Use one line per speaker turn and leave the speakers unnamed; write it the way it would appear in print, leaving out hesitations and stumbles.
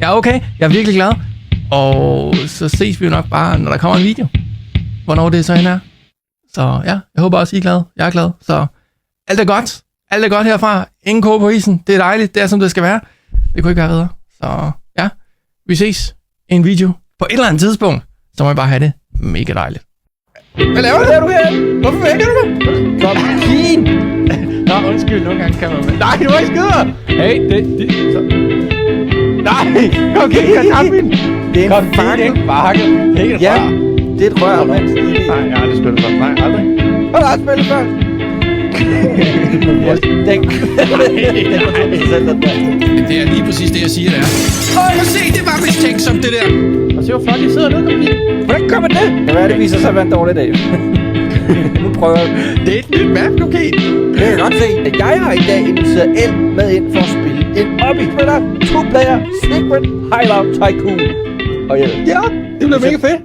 Ja, okay. Jeg er virkelig glad. Og så ses vi jo nok bare, når der kommer en video. Hvornår det så end er. Så ja, jeg håber også, I er glade. Jeg er glad. Så alt er godt. Alt er godt herfra. Ingen koge på isen. Det er dejligt. Det er, som det skal være. Det kunne ikke være bedre. Så ja, vi ses i en video på et eller andet tidspunkt. Så må jeg bare have det mega dejligt. Hvad laver du her? Hvorfor vækker du mig?
Kom, Kien!
Nå, undskyld. Nogle gange kan man... Nej, du må ikke skyde mig!
Hey, så...
Nej! Kom, Kien, jeg tabte min!
Det er en fucking bakke. Helt
Ja,
rør.
det er et rør, mand.
Nej, jeg har aldrig spillet før. Nej, aldrig.
Har du aldrig spillet før?
Det er lige præcis det, jeg siger, det er. Åh, se, det var mistænksomt, det der.
Og se, hvor flot de sidder nu, kom Kien.
Hvordan gør man det? Det kan være, det viser sig at være en dårlig dag. Nu prøver jeg.
Det er et nyt map, du kan.
Det kan jeg godt se, at jeg har i dag inviteret El med ind for at spille en Obby-spiller, 2-player, Secret Hideout Tycoon. Og El.
Ja, det bliver mega fedt.